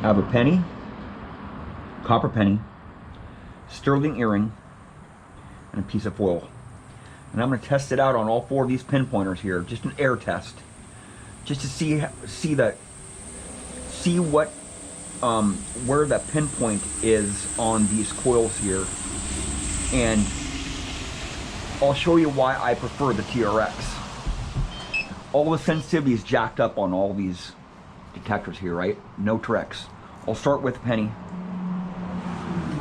I have a penny, copper penny, sterling earring, and a piece of foil. And I'm going to test it out on all 4 of these pinpointers here, just an air test, just to see what where the pinpoint is on these coils here, and I'll show you why I prefer the TRX. All the sensitivity is jacked up on all these detectors here, right? No tricks. I'll start with the penny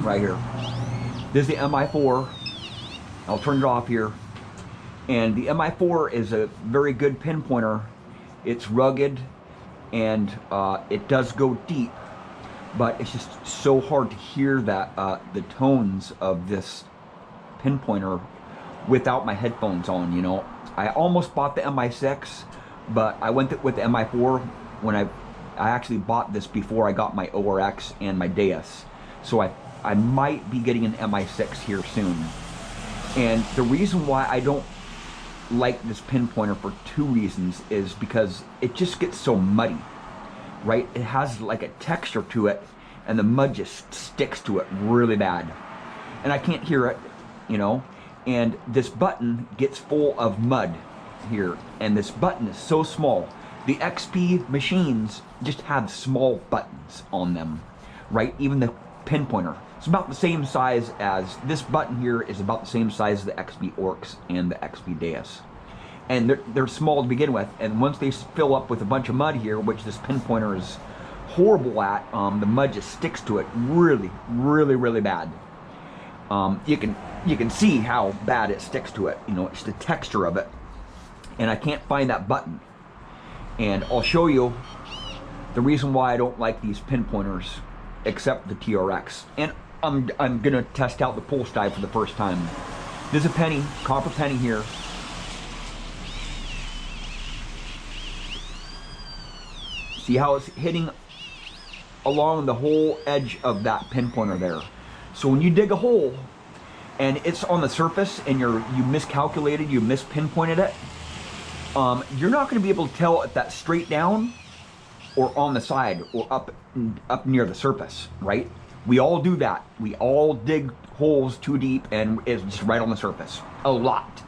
right here. This is the MI4. I'll turn it off here. And the MI4 is a very good pinpointer. It's rugged and it does go deep, but it's just so hard to hear that the tones of this pinpointer without my headphones on, you know. I almost bought the MI6, but I went with the MI4 when I actually bought this before I got my ORX and my Deus. So I might be getting an MI6 here soon. And the reason why I don't like this pinpointer for 2 reasons is because it just gets so muddy, right? It has like a texture to it, and the mud just sticks to it really bad. And I can't hear it, you know. And this button gets full of mud here, and this button is so small. The XP machines just have small buttons on them, right? Even the pinpointer, it's about the same size as this button here, is about the same size as the XP Orcs and the XP Deus. And they're small to begin with, and once they fill up with a bunch of mud here, which this pinpointer is horrible at, the mud just sticks to it really, really, really bad. You can see how bad it sticks to it, you know, it's the texture of it. And I can't find that button. And I'll show you the reason why I don't like these pinpointers, except the TRX. And I'm gonna test out the Pulsedive for the first time. There's a penny, copper penny here. See how it's hitting along the whole edge of that pinpointer there. So when you dig a hole and it's on the surface and you miscalculated, you mispinpointed it, you're not going to be able to tell if that's straight down or on the side or up near the surface, right? We all do that. We all dig holes too deep and it's just right on the surface a lot,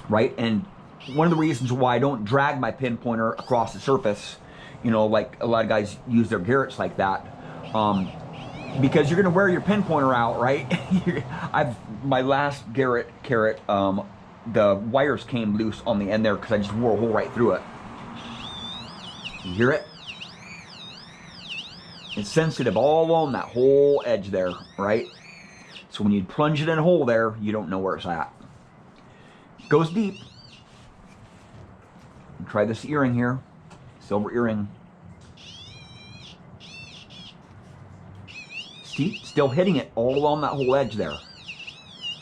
right? And one of the reasons why I don't drag my pinpointer across the surface, you know, like a lot of guys use their Garretts like that, because you're gonna wear your pinpointer out, right? My last Garrett, the wires came loose on the end there because I just wore a hole right through it. You hear it? It's sensitive all along that whole edge there, right? So when you plunge it in a hole there, you don't know where it's at. It goes deep. Try this earring here, silver earring. See, still hitting it all along that whole edge there,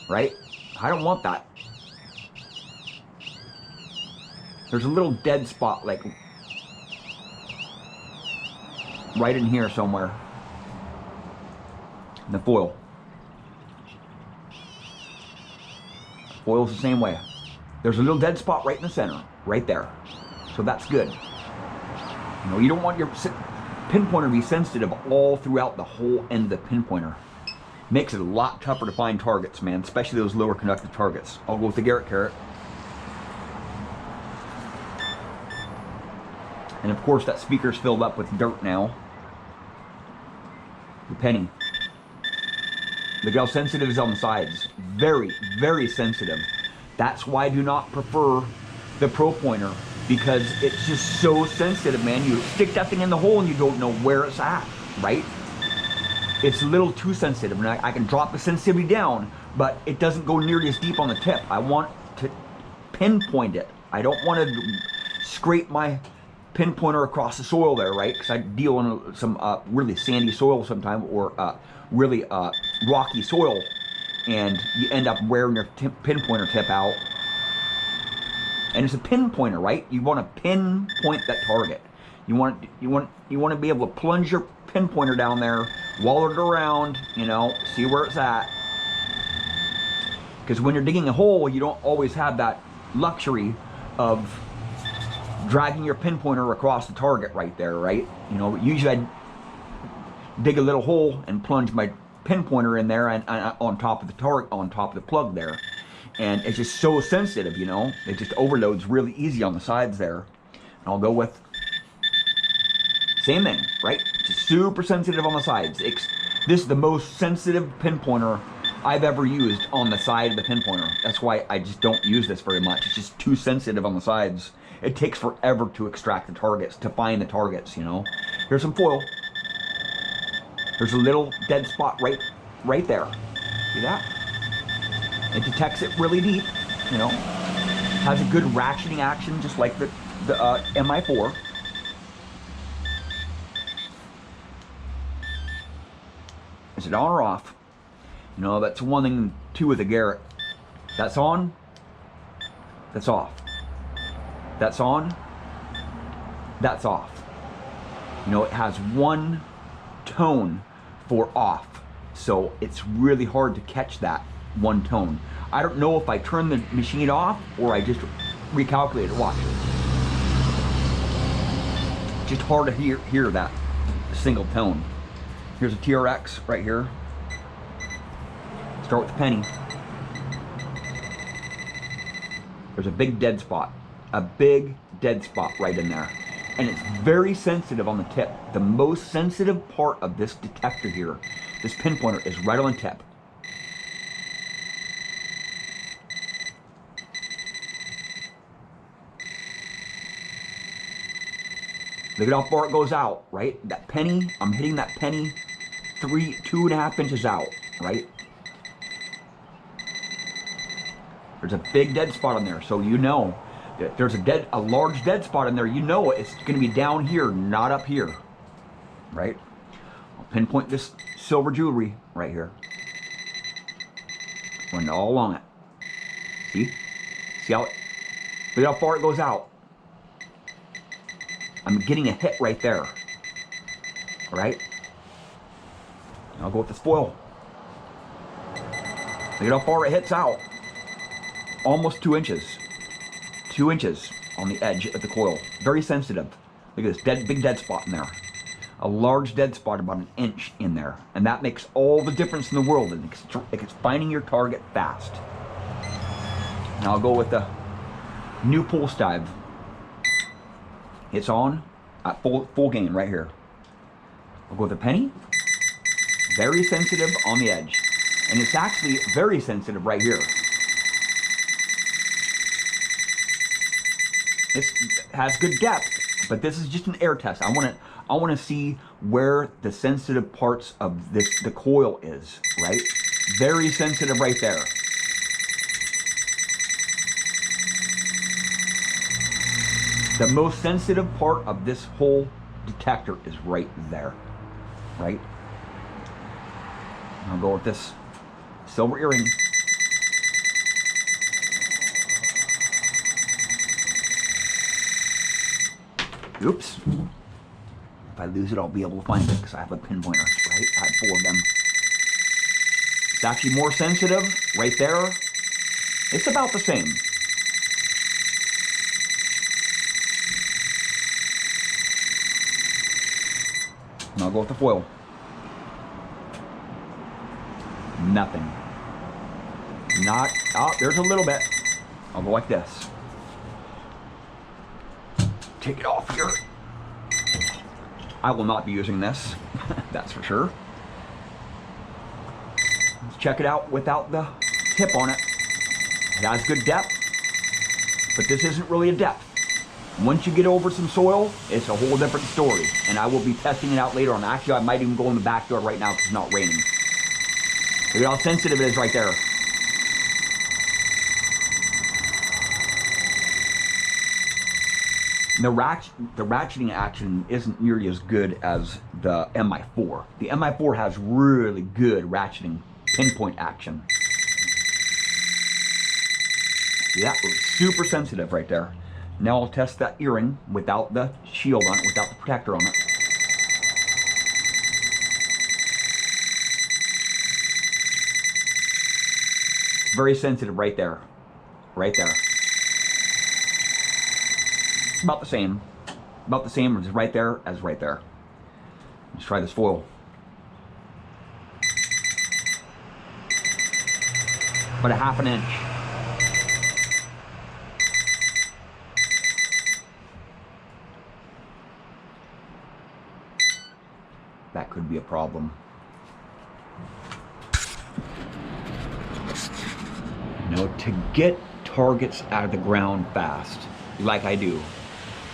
right? I don't want that. There's a little dead spot, like right in here somewhere. In the foil. Foil's the same way. There's a little dead spot right in the center, right there. So that's good. You know, you don't want your pinpointer to be sensitive all throughout the whole end of the pinpointer. Makes it a lot tougher to find targets, man, especially those lower conductive targets. I'll go with the Garrett carrot. And of course that speaker's filled up with dirt now. The penny. Look how sensitive it is on the sides. Very, very sensitive. That's why I do not prefer the Propointer, because it's just so sensitive, man. You stick that thing in the hole and you don't know where it's at, right? It's a little too sensitive, and I can drop the sensitivity down, but it doesn't go nearly as deep on the tip. I want to pinpoint it. I don't want to scrape my pinpointer across the soil there, right? Because I deal in some really sandy soil sometimes, or really rocky soil, and you end up wearing your pinpointer tip out. And it's a pinpointer, right? You want to pinpoint that target. You want to be able to plunge your pinpointer down there, wallow it around, you know, see where it's at. Because when you're digging a hole, you don't always have that luxury of dragging your pinpointer across the target right there, right? You know, usually dig a little hole and plunge my pinpointer in there and on top of the target, on top of the plug there. And it's just so sensitive, you know, it just overloads really easy on the sides there. And I'll go with same thing, right? Just super sensitive on the sides. This is the most sensitive pinpointer I've ever used on the side of the pinpointer. That's why I just don't use this very much. It's just too sensitive on the sides. It takes forever to extract the targets, to find the targets, you know. Here's some foil. There's a little dead spot right there. See that? It detects it really deep, you know. Has a good ratcheting action, just like the MI4. Is it on or off? You know, that's one thing too with the Garrett. That's on, that's off. That's on, that's off. You know, it has one tone for off, so it's really hard to catch that one tone. I don't know if I turn the machine off or I just recalculate it. Watch. Just hard to hear that single tone. Here's a TRX right here. Start with the penny. There's a big dead spot. A big dead spot right in there. And it's very sensitive on the tip. The most sensitive part of this detector here, this pinpointer, is right on the tip. Look at how far it goes out, right? That penny, I'm hitting that penny 2.5 inches out, right? There's a big dead spot on there, so you know that there's a large dead spot in there. You know it's going to be down here, not up here, right? I'll pinpoint this silver jewelry right here. Run all along it. See how look at how far it goes out. I'm getting a hit right there. All right. I'll go with this foil. Look at how far it hits out. Almost 2 inches. 2 inches on the edge of the coil. Very sensitive. Look at this big dead spot in there. A large dead spot about 1 inch in there. And that makes all the difference in the world. It's finding your target fast. Now I'll go with the new Pulsedive. It's on at full gain right here. I'll go with the penny. Very sensitive on the edge. And it's actually very sensitive right here. It has good depth, but this is just an air test. I want to see where the sensitive parts of the coil is, right? Very sensitive right there. The most sensitive part of this whole detector is right there, right? I'll go with this silver earring. Oops. If I lose it, I'll be able to find it because I have a pinpointer, right? I have 4 of them. It's actually more sensitive right there. It's about the same. And I'll go with the foil. Nothing. Not, oh, there's a little bit. I'll go like this. Take it off here. I will not be using this, that's for sure. Let's check it out without the tip on it. It has good depth, but this isn't really a depth. Once you get over some soil, it's a whole different story. And I will be testing it out later on. Actually, I might even go in the back door right now because it's not raining. Look at how sensitive it is right there. The ratcheting action isn't nearly as good as the MI4. The MI4 has really good ratcheting pinpoint action. See that? Super sensitive right there. Now I'll test that earring without the shield on it, without the protector on it. Very sensitive right there. Right there. About the same. About the same as right there as right there. Let's try this foil. but a 1/2 inch. That could be a problem. Now, to get targets out of the ground fast, like I do,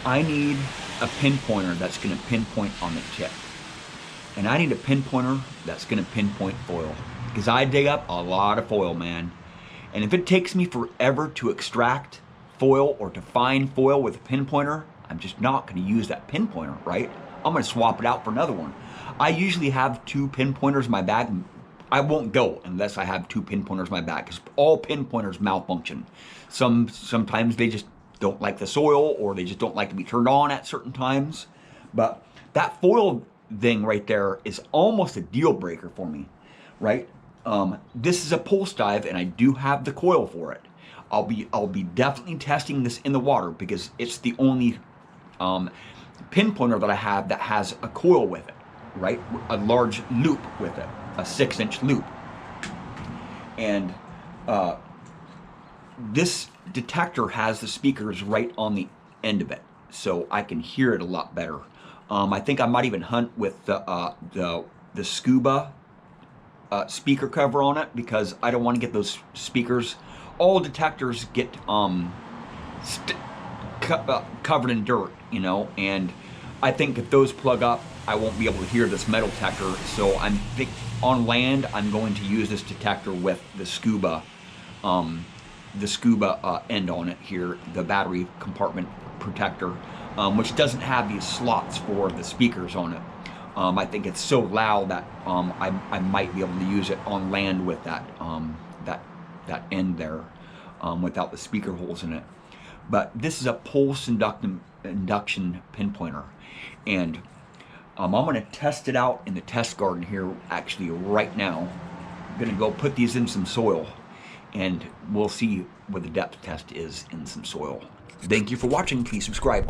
I need a pinpointer that's going to pinpoint on the tip. And I need a pinpointer that's going to pinpoint foil. Because I dig up a lot of foil, man. And if it takes me forever to extract foil or to find foil with a pinpointer, I'm just not going to use that pinpointer, right? I'm going to swap it out for another one. I usually have 2 pinpointers in my bag. I won't go unless I have 2 pinpointers in my bag, because all pinpointers malfunction. Sometimes they just don't like the soil, or they just don't like to be turned on at certain times. But that foil thing right there is almost a deal breaker for me, right? This is a Pulsedive, and I do have the coil for it. I'll be definitely testing this in the water, because it's the only pinpointer that I have that has a coil with it, right? A large loop with it, a 6-inch loop. And this detector has the speakers right on the end of it, so I can hear it a lot better. I think I might even hunt with the scuba speaker cover on it, because I don't want to get those speakers. All detectors get covered in dirt, you know, and I think if those plug up, I won't be able to hear this metal detector. So on land, I'm going to use this detector with the scuba end on it here, the battery compartment protector, which doesn't have these slots for the speakers on it. I think it's so loud that I might be able to use it on land with that end there, without the speaker holes in it. But this is a pulse induction pinpointer, and I'm going to test it out in the test garden here actually right now. I'm going to go put these in some soil, and we'll see what the depth test is in some soil. Thank you for watching. Please subscribe.